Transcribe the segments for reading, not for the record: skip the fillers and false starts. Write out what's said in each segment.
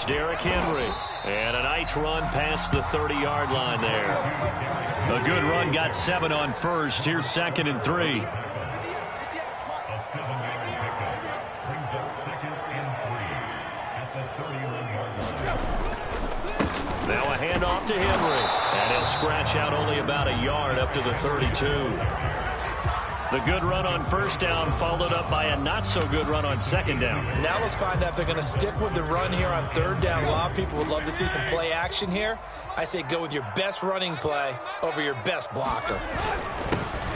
It's Derrick Henry. And a nice run past the 30-yard line there. A good run, got 7 on first. Here's 2nd and 3. Now a handoff to Henry. And he'll scratch out only about a yard up to the 32. The good run on first down followed up by a not-so-good run on second down. Now let's find out if they're going to stick with the run here on third down. A lot of people would love to see some play action here. I say go with your best running play over your best blocker.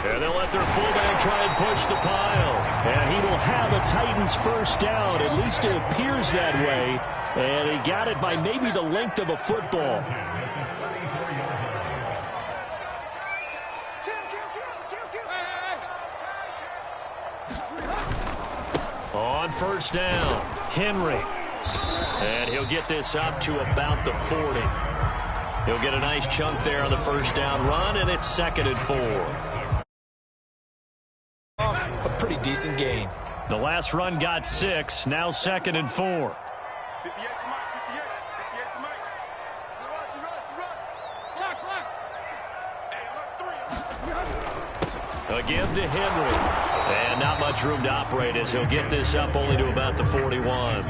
And they'll let their fullback try and push the pile. And he will have a Titans first down. At least it appears that way. And he got it by maybe the length of a football. On first down, Henry. And he'll get this up to about the 40. He'll get a nice chunk there on the first down run, and it's 2nd and 4. A pretty decent gain. The last run got 6, now 2nd and 4. Again to Henry. And not much room to operate as he'll get this up only to about the 41.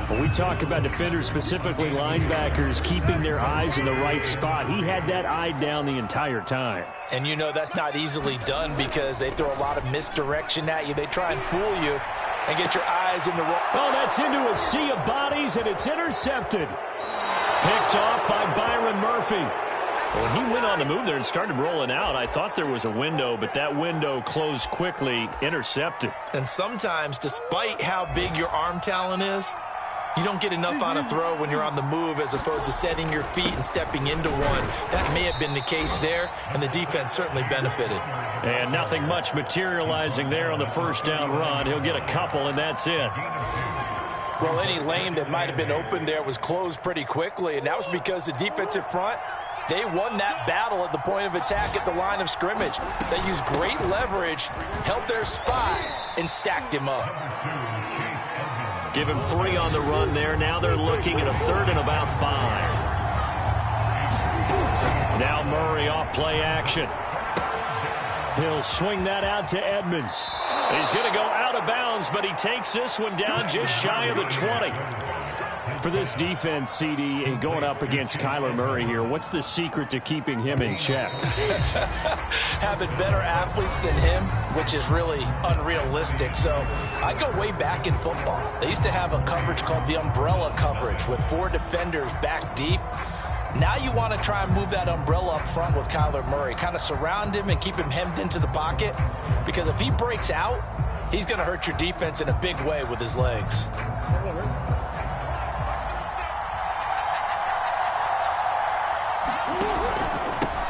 When we talk about defenders, specifically linebackers, keeping their eyes in the right spot, he had that eye down the entire time. And you know that's not easily done because they throw a lot of misdirection at you. They try and fool you and get your eyes in the wrong. Oh, that's into a sea of bodies, and it's intercepted. Picked off by Byron Murphy. When he went on the move there and started rolling out, I thought there was a window, but that window closed quickly, intercepted. And sometimes, despite how big your arm talent is, you don't get enough on a throw when you're on the move as opposed to setting your feet and stepping into one. That may have been the case there, and the defense certainly benefited. And nothing much materializing there on the first down run. He'll get a couple, and that's it. Well, any lane that might have been open there was closed pretty quickly, and that was because the defensive front, they won that battle at the point of attack at the line of scrimmage. They used great leverage, held their spot, and stacked him up. Give him 3 on the run there. Now they're looking at a 3rd and about 5. Now Murray off play action. He'll swing that out to Edmonds. He's going to go out of bounds, but he takes this one down just shy of the 20. For this defense, CD, and going up against Kyler Murray here, what's the secret to keeping him in check? Having better athletes than him, which is really unrealistic. So I go way back in football. They used to have a coverage called the umbrella coverage with 4 defenders back deep. Now you want to try and move that umbrella up front with Kyler Murray. Kind of surround him and keep him hemmed into the pocket. Because if he breaks out, he's going to hurt your defense in a big way with his legs.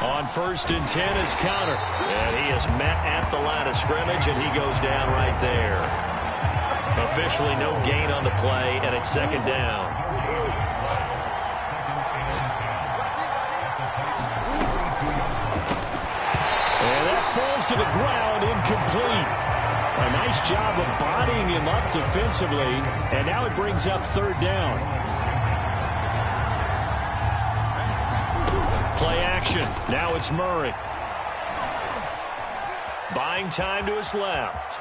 On 1st and 10 is Counter. And he is met at the line of scrimmage, and he goes down right there. Officially no gain on the play, and it's 2nd down. And that falls to the ground, incomplete. A nice job of bodying him up defensively, and now it brings up 3rd down. Play action. Now it's Murray. Buying time to his left.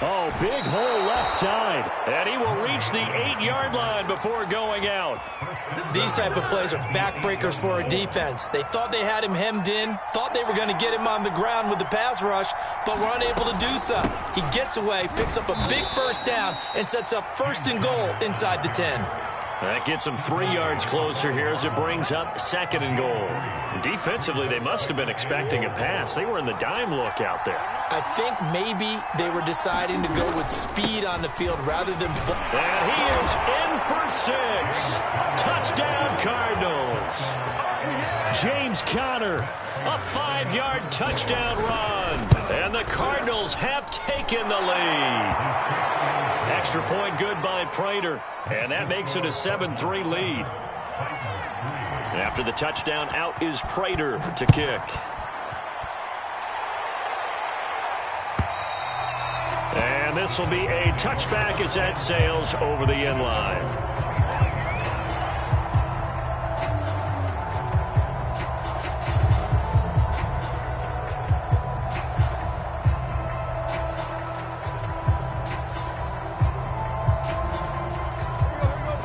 Oh, big hole left side. And he will reach the 8-yard line before going out. These type of plays are backbreakers for a defense. They thought they had him hemmed in, thought they were going to get him on the ground with the pass rush, but were unable to do so. He gets away, picks up a big first down, and sets up 1st and goal inside the 10. That gets them 3 yards closer here as it brings up 2nd and goal. Defensively, they must have been expecting a pass. They were in the dime look out there. I think maybe they were deciding to go with speed on the field rather than... And he is in for 6. Touchdown, Cardinals. James Conner, a 5-yard touchdown run. And the Cardinals have taken the lead. Extra point good by Prater. And that makes it a 7-3 lead. After the touchdown, out is Prater to kick. And this will be a touchback as that sails over the end line.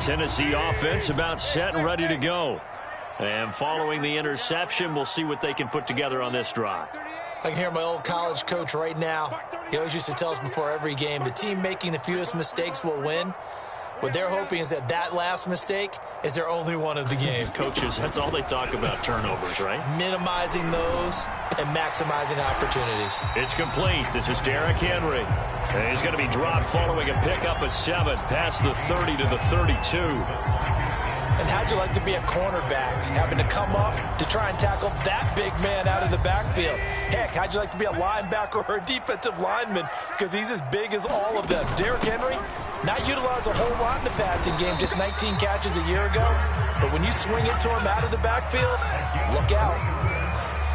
Tennessee offense about set and ready to go. And following the interception, we'll see what they can put together on this drive. I can hear my old college coach right now. He always used to tell us before every game, the team making the fewest mistakes will win. What they're hoping is that last mistake is their only one of the game. Coaches, that's all they talk about, turnovers, right? Minimizing those and maximizing opportunities. It's complete. This is Derrick Henry. And he's going to be dropped following a pickup of 7 past the 30 to the 32. And how'd you like to be a cornerback, having to come up to try and tackle that big man out of the backfield? Heck, how'd you like to be a linebacker or a defensive lineman, because he's as big as all of them? Derrick Henry, not utilized a whole lot in the passing game, just 19 catches a year ago. But when you swing it to him out of the backfield, look out.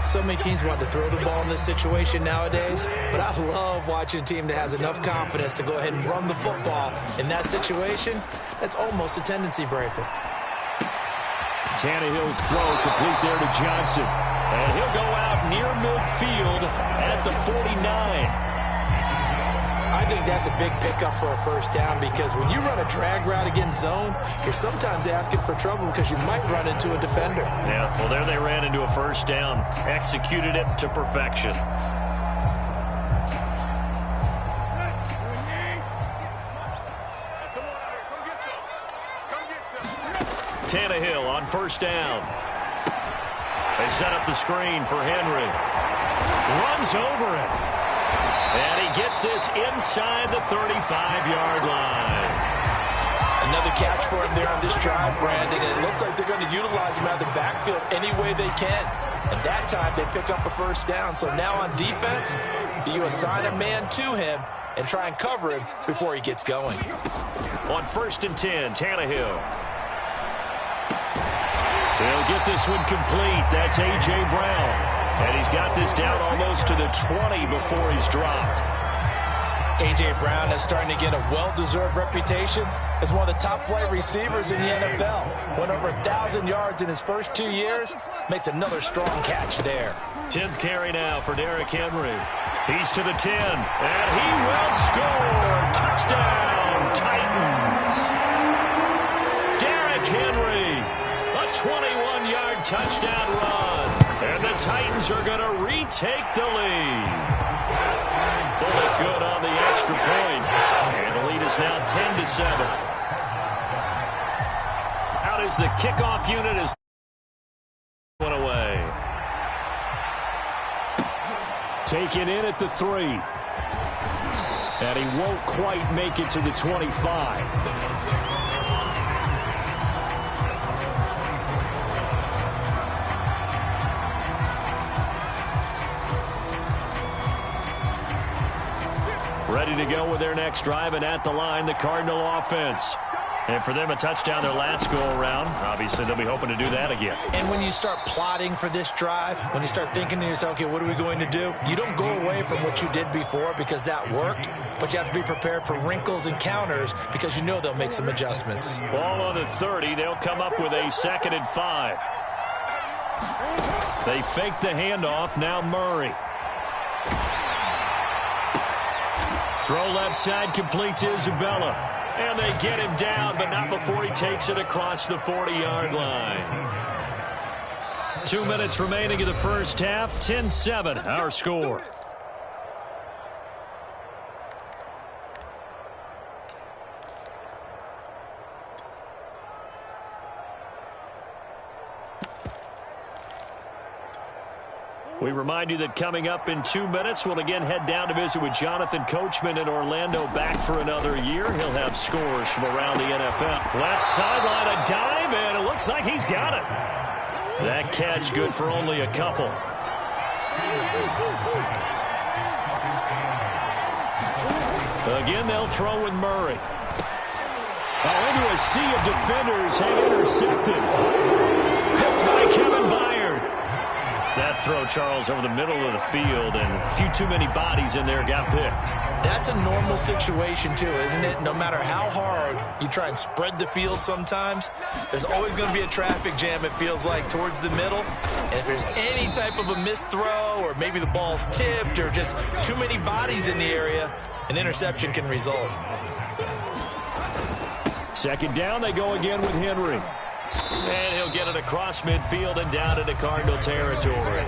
So many teams want to throw the ball in this situation nowadays, but I love watching a team that has enough confidence to go ahead and run the football. In that situation, that's almost a tendency breaker. Tannehill's throw complete there to Johnson. And he'll go out near midfield at the 49. I think that's a big pickup for a first down, because when you run a drag route against zone, you're sometimes asking for trouble because you might run into a defender. Yeah, well, there they ran into a first down. Executed it to perfection. Tannehill on first down. They set up the screen for Henry. Runs over it. And he gets this inside the 35-yard line. Another catch for him there on this drive, Brandon. And it looks like they're going to utilize him out of the backfield any way they can. And that time they pick up a first down. So now on defense, do you assign a man to him and try and cover him before he gets going? On 1st and 10, Tannehill. He'll get this one complete. That's A.J. Brown. And he's got this down almost to the 20 before he's dropped. A.J. Brown is starting to get a well-deserved reputation as one of the top-flight receivers in the NFL. Went over 1,000 yards in his first 2 years. Makes another strong catch there. 10th carry now for Derrick Henry. He's to the 10. And he will score. Touchdown, Titans. Derrick Henry. 21-yard touchdown run. And the Titans are going to retake the lead. Bullet good on the extra point. And the lead is now 10-7. Out is the kickoff unit as one away. Taken in at the 3. And he won't quite make it to the 25. Ready to go with their next drive, and at the line, the Cardinal offense. And for them, a touchdown their last go-around. Obviously, they'll be hoping to do that again. And when you start plotting for this drive, when you start thinking to yourself, okay, what are we going to do? You don't go away from what you did before because that worked, but you have to be prepared for wrinkles and counters because you know they'll make some adjustments. Ball on the 30. They'll come up with a 2nd and 5. They fake the handoff. Now Murray. Throw left side, complete to Isabella. And they get him down, but not before he takes it across the 40-yard line. 2 minutes remaining in the first half. 10-7, our score. We remind you that coming up in 2 minutes, we'll again head down to visit with Jonathan Coachman in Orlando, back for another year. He'll have scores from around the NFL. Left sideline, a dive, and it looks like he's got it. That catch good for only a couple. Again, they'll throw with Murray. Into a sea of defenders and intercepted. Picked by Kevin Byard. That throw, Charles, over the middle of the field, and a few too many bodies in there got picked. That's a normal situation, too, isn't it? No matter how hard you try and spread the field sometimes, there's always going to be a traffic jam, it feels like, towards the middle. And if there's any type of a missed throw, or maybe the ball's tipped, or just too many bodies in the area, an interception can result. Second down, they go again with Henry. And he'll get it across midfield and down into Cardinal territory.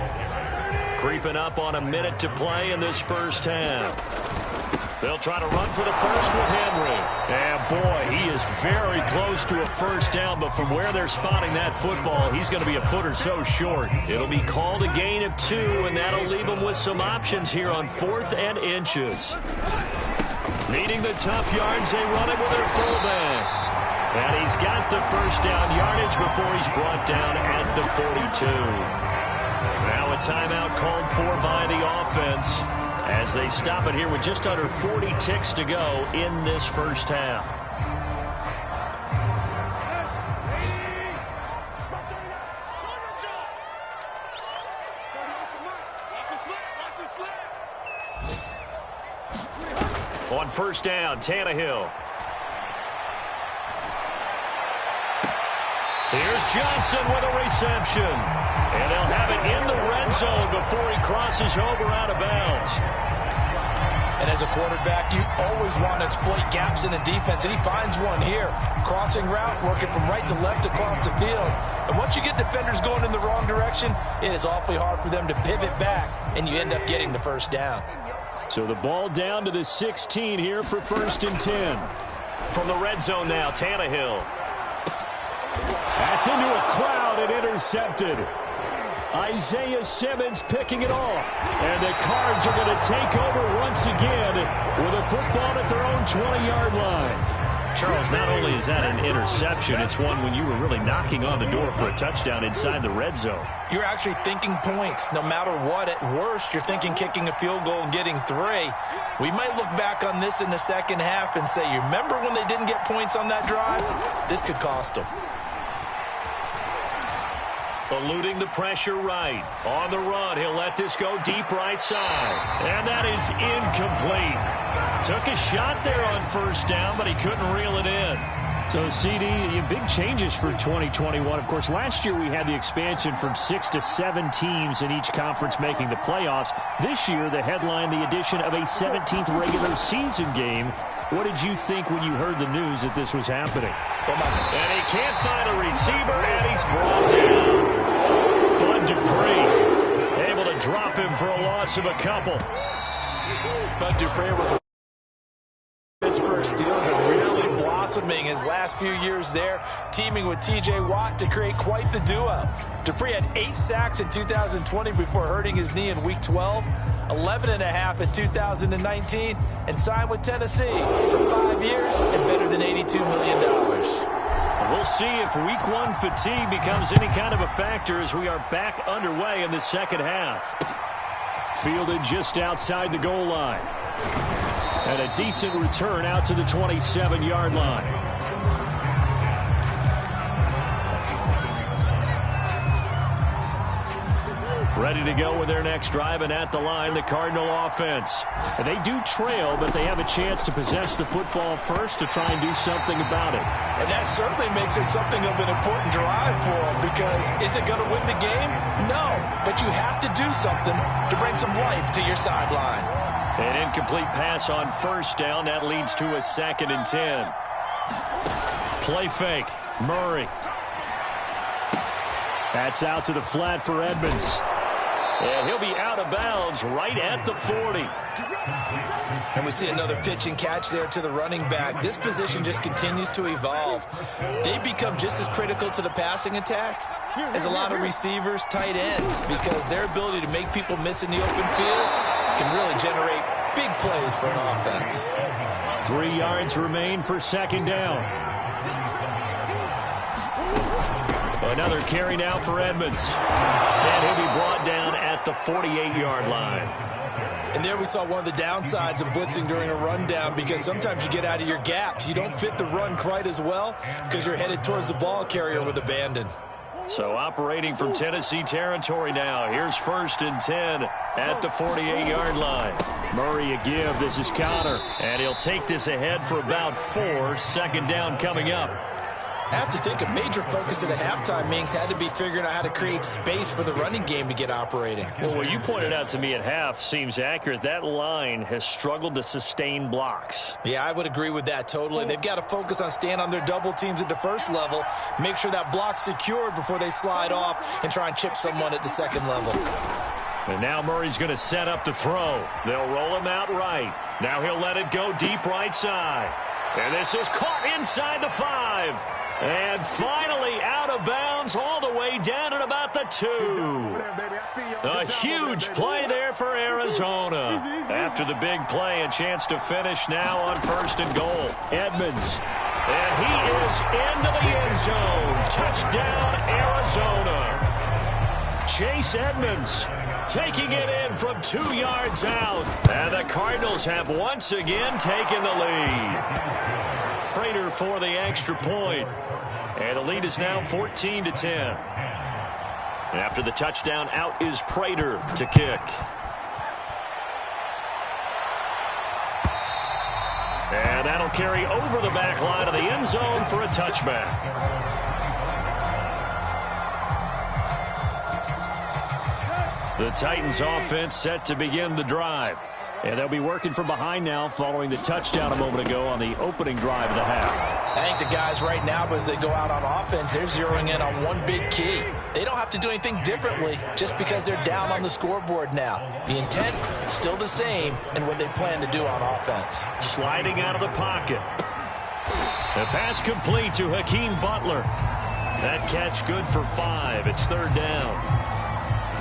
Creeping up on a minute to play in this first half. They'll try to run for the first with Henry. And boy, he is very close to a first down, but from where they're spotting that football, he's going to be a foot or so short. It'll be called a gain of 2, and that'll leave him with some options here on 4th and inches. Needing the tough yards, they run it with their fullback. And he's got the first down yardage before he's brought down at the 42. Now a timeout called for by the offense as they stop it here with just under 40 ticks to go in this first half. On first down, Tannehill. Here's Johnson with a reception. And they'll have it in the red zone before he crosses over out of bounds. And as a quarterback, you always want to exploit gaps in the defense, and he finds one here. Crossing route, working from right to left across the field. And once you get defenders going in the wrong direction, it is awfully hard for them to pivot back, and you end up getting the first down. So the ball down to the 16 here for 1st and 10. From the red zone now, Tannehill. That's into a crowd and intercepted. Isaiah Simmons picking it off. And the Cards are going to take over once again with a football at their own 20-yard line. Charles, not only is that an interception, it's one when you were really knocking on the door for a touchdown inside the red zone. You're actually thinking points. No matter what, at worst, you're thinking kicking a field goal and getting 3. We might look back on this in the second half and say, you remember when they didn't get points on that drive? This could cost them. Eluding the pressure right. On the run, he'll let this go deep right side. And that is incomplete. Took a shot there on first down, but he couldn't reel it in. So, CD, big changes for 2021. Of course, last year we had the expansion from 6 to 7 teams in each conference making the playoffs. This year, the headline, the addition of a 17th regular season game. What did you think when you heard the news that this was happening? And he can't find a receiver, and he's brought down. Bud Dupree able to drop him for a loss of a couple. Bud Dupree was a Pittsburgh Steelers are really blossoming his last few years there, teaming with T.J. Watt to create quite the duo. Dupree had 8 sacks in 2020 before hurting his knee in Week 12, 11.5 in 2019, and signed with Tennessee for 5 years and better than $82 million. We'll see if Week 1 fatigue becomes any kind of a factor as we are back underway in the second half. Fielded just outside the goal line. And a decent return out to the 27-yard line. Ready to go with their next drive, and at the line, the Cardinal offense. And they do trail, but they have a chance to possess the football first to try and do something about it. And that certainly makes it something of an important drive for them, because is it going to win the game? No, but you have to do something to bring some life to your sideline. An incomplete pass on first down. That leads to a 2nd and 10. Play fake. Murray. That's out to the flat for Edmonds. And he'll be out of bounds right at the 40. And we see another pitch and catch there to the running back. This position just continues to evolve. They become just as critical to the passing attack as a lot of receivers, tight ends, because their ability to make people miss in the open field can really generate big plays for an offense. 3 yards remain for 2nd down. Another carry now for Edmonds. And he'll be brought down at the 48-yard line. And there we saw one of the downsides of blitzing during a rundown, because sometimes you get out of your gaps. You don't fit the run quite as well because you're headed towards the ball carrier with abandon. So operating from Tennessee territory now. Here's 1st and 10 at the 48-yard line. Murray a give. This is Connor. And he'll take this ahead for about 4. 2nd down coming up. I have to think a major focus of the halftime meetings had to be figuring out how to create space for the running game to get operating. Well, what you pointed out to me at half seems accurate. That line has struggled to sustain blocks. Yeah, I would agree with that totally. They've got to focus on staying on their double teams at the first level, make sure that block's secured before they slide off and try and chip someone at the second level. And now Murray's going to set up to throw. They'll roll him out right. Now he'll let it go deep right side. And this is caught inside the 5. And finally out of bounds all the way down at about the 2. A huge play there for Arizona. After the big play, a chance to finish now on 1st and goal. Edmonds. And he is into the end zone. Touchdown, Arizona. Chase Edmonds taking it in from 2 yards out. And the Cardinals have once again taken the lead. Prater for the extra point. And the lead is now 14-10. And after the touchdown, out is Prater to kick. And that'll carry over the back line of the end zone for a touchback. The Titans offense set to begin the drive. And they'll be working from behind now following the touchdown a moment ago on the opening drive of the half. I think the guys right now, as they go out on offense, they're zeroing in on one big key. They don't have to do anything differently just because they're down on the scoreboard now. The intent still the same in what they plan to do on offense. Sliding out of the pocket. The pass complete to Hakeem Butler. That catch good for 5. It's 3rd down.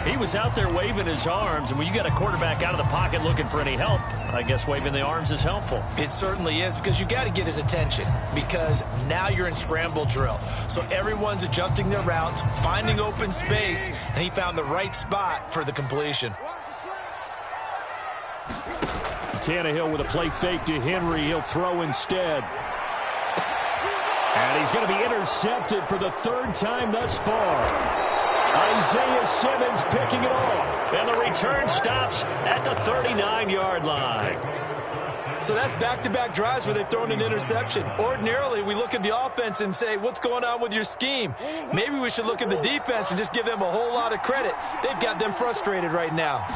He was out there waving his arms, and when you got a quarterback out of the pocket looking for any help, I guess waving the arms is helpful. It certainly is, because you got to get his attention, because now you're in scramble drill. So everyone's adjusting their routes, finding open space, and he found the right spot for the completion. Tannehill with a play fake to Henry. He'll throw instead. And he's going to be intercepted for the 3rd time thus far. Isaiah Simmons picking it off. And the return stops at the 39-yard line. So that's back-to-back drives where they've thrown an interception. Ordinarily, we look at the offense and say, what's going on with your scheme? Maybe we should look at the defense and just give them a whole lot of credit. They've got them frustrated right now.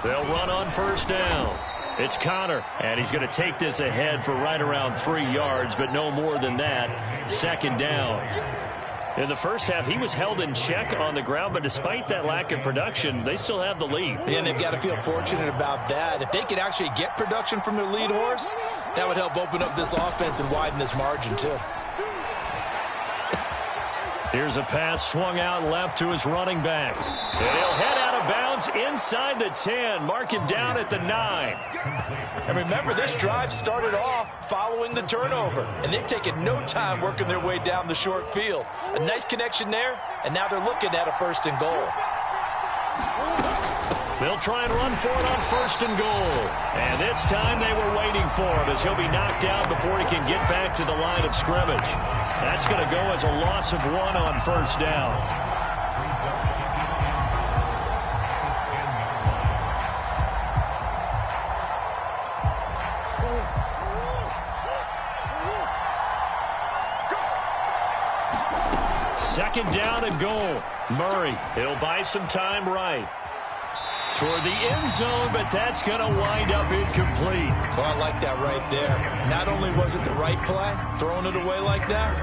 They'll run on 1st down. It's Connor, and he's going to take this ahead for right around 3 yards, but no more than that. 2nd down. In the first half, he was held in check on the ground, but despite that lack of production, they still have the lead. And they've got to feel fortunate about that. If they could actually get production from their lead horse, that would help open up this offense and widen this margin, too. Here's a pass swung out left to his running back. And he'll head out of bounds inside the 10, mark him down at the 9. And remember, this drive started off following the turnover, and they've taken no time working their way down the short field. A nice connection there, and now they're looking at a 1st and goal. They'll try and run for it on 1st and goal. And this time they were waiting for him as he'll be knocked down before he can get back to the line of scrimmage. That's going to go as a loss of 1 on 1st down. Second down and goal. Murray, he'll buy some time right. Toward the end zone, but that's going to wind up incomplete. Well, I like that right there. Not only was it the right play, throwing it away like that,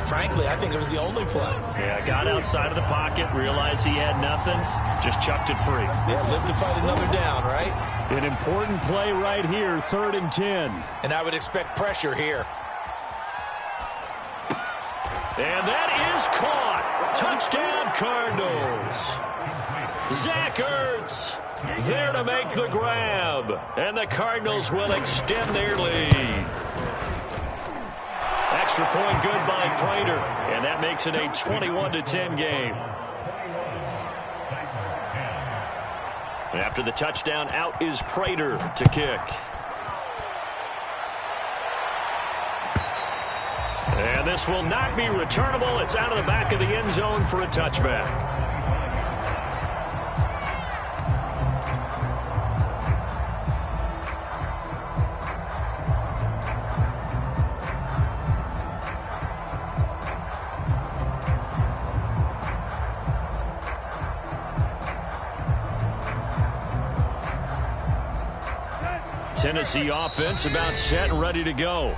frankly, I think it was the only play. Yeah, got outside of the pocket, realized he had nothing, just chucked it free. Yeah, live to fight another down, right? An important play right here, 3rd and 10. And I would expect pressure here. And that is caught. Touchdown, Cardinals. Zach Ertz there to make the grab. And the Cardinals will extend their lead. Extra point good by Prater. And that makes it a 21-10 game. And after the touchdown, out is Prater to kick. And this will not be returnable. It's out of the back of the end zone for a touchback. Tennessee offense about set and ready to go.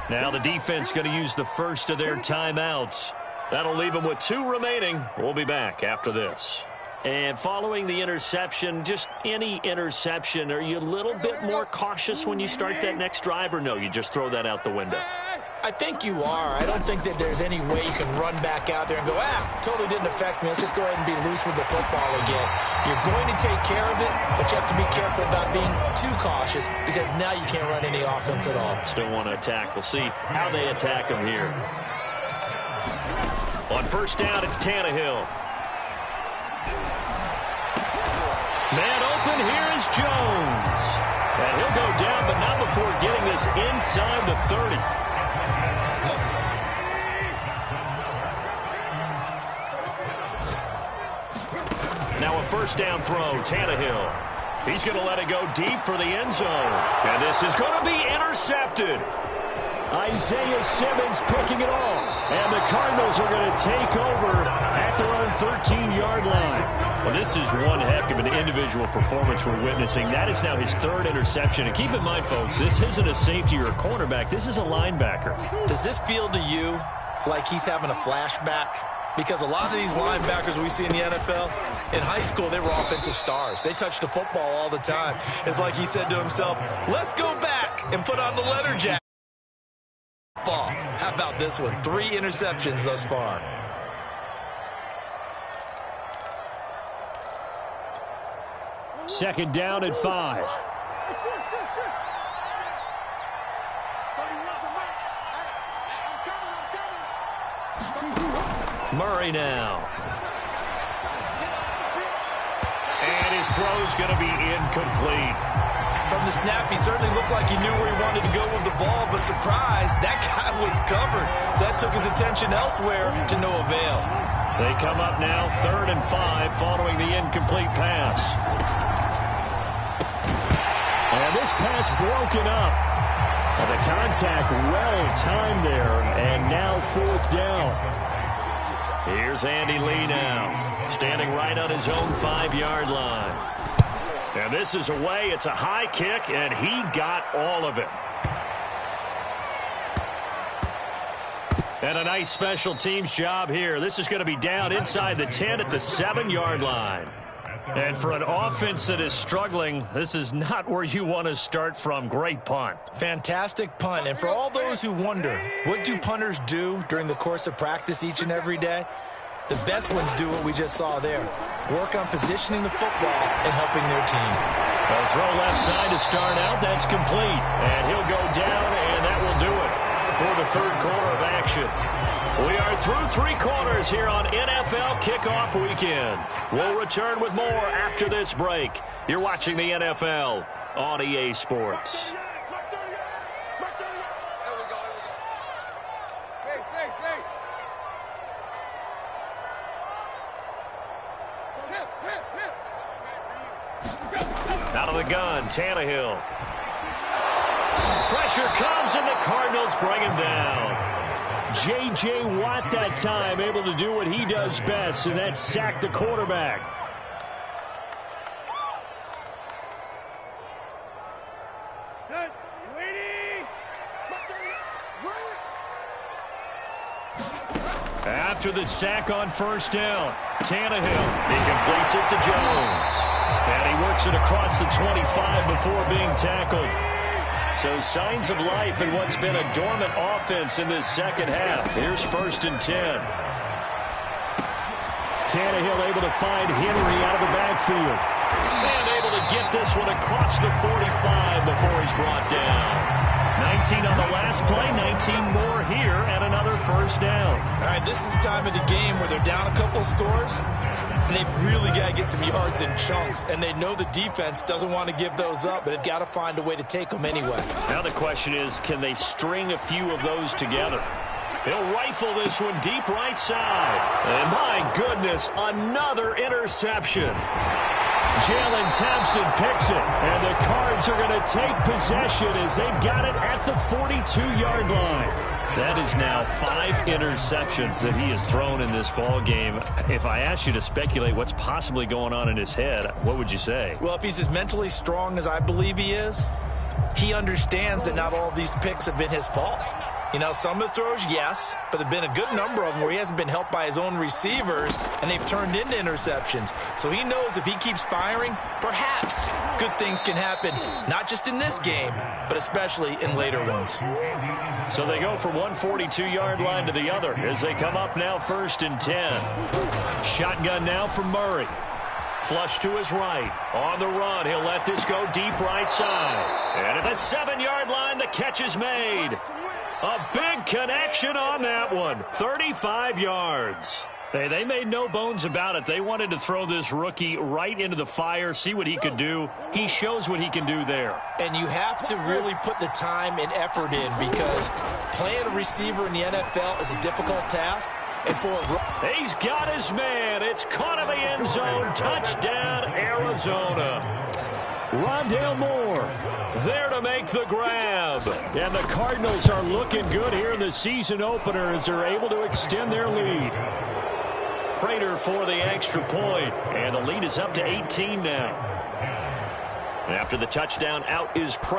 Now the defense going to use the first of their timeouts. That'll leave them with 2 remaining. We'll be back after this. And following the interception, just any interception, are you a little bit more cautious when you start that next drive, or no, you just throw that out the window? I think you are. I don't think that there's any way you can run back out there and go, totally didn't affect me. Let's just go ahead and be loose with the football again. You're going to take care of it, but you have to be careful about being too cautious because now you can't run any offense at all. Still want to attack. We'll see how they attack them here. On first down, it's Tannehill. Man open, here is Jones. And he'll go down, but not before getting this inside the 30. Now a first down throw, Tannehill. He's going to let it go deep for the end zone. And this is going to be intercepted. Isaiah Simmons picking it off. And the Cardinals are going to take over at their own 13-yard line. Well, this is one heck of an individual performance we're witnessing. That is now his 3rd interception. And keep in mind, folks, this isn't a safety or a cornerback. This is a linebacker. Does this feel to you like he's having a flashback? Because a lot of these linebackers we see in the NFL, in high school, they were offensive stars. They touched the football all the time. It's like he said to himself, let's go back and put on the letter jacket. How about this one? 3 interceptions thus far. Second down and 5. Murray now. And his throw's going to be incomplete. From the snap, he certainly looked like he knew where he wanted to go with the ball, but surprise, that guy was covered. So that took his attention elsewhere to no avail. They come up now 3rd and 5 following the incomplete pass. And this pass broken up. And the contact well timed there, and now 4th down. Here's Andy Lee now, standing right on his own 5-yard line. And this is away. It's a high kick, and he got all of it. And a nice special teams job here. This is going to be down inside the 10 at the 7-yard line. And for an offense that is struggling, this is not where you want to start from. Great punt. Fantastic punt. And for all those who wonder, what do punters do during the course of practice each and every day? The best ones do what we just saw there. Work on positioning the football and helping their team. Well, throw left side to start out. That's complete. And he'll go down, and that will do it for the 3rd quarter of action. We are through 3 quarters here on NFL Kickoff Weekend. We'll return with more after this break. You're watching the NFL on EA Sports. Out of the gun, Tannehill. Pressure comes, and the Cardinals bring him down. J.J. Watt that time able to do what he does best, and that's sack the quarterback. After the sack on first down, Tannehill, he completes it to Jones. And he works it across the 25 before being tackled. So signs of life in what's been a dormant offense in this second half. Here's 1st and 10. Tannehill able to find Henry out of the backfield. And able to get this one across the 45 before he's brought down. 19 on the last play, 19 more here, and another first down. All right, this is the time of the game where they're down a couple of scores, and they've really got to get some yards in chunks, and they know the defense doesn't want to give those up, but they've got to find a way to take them anyway. Now the question is, can they string a few of those together? He'll rifle this one deep right side. And my goodness, another interception. Jalen Thompson picks it, and the Cards are going to take possession as they've got it at the 42-yard line. That is now 5 interceptions that he has thrown in this ball game. If I asked you to speculate what's possibly going on in his head, what would you say? Well, if he's as mentally strong as I believe he is, he understands that not all of these picks have been his fault. You know, some of the throws, yes, but there have been a good number of them where he hasn't been helped by his own receivers, and they've turned into interceptions. So he knows if he keeps firing, perhaps good things can happen, not just in this game, but especially in later ones. So they go from 142-yard line to the other as they come up now 1st and 10. Shotgun now from Murray. Flush to his right. On the run, he'll let this go deep right side. And at the 7-yard line, the catch is made. A big connection on that one. 35 yards. Hey, they made no bones about it. They wanted to throw this rookie right into the fire, see what he could do. He shows what he can do there. And you have to really put the time and effort in because playing a receiver in the NFL is a difficult task. And he's got his man. It's caught in the end zone. Touchdown, Arizona. Rondale Moore there to make the grab. And the Cardinals are looking good here in the season opener as they're able to extend their lead. Prater for the extra point. And the lead is up to 18 now. After the touchdown, out is Prater.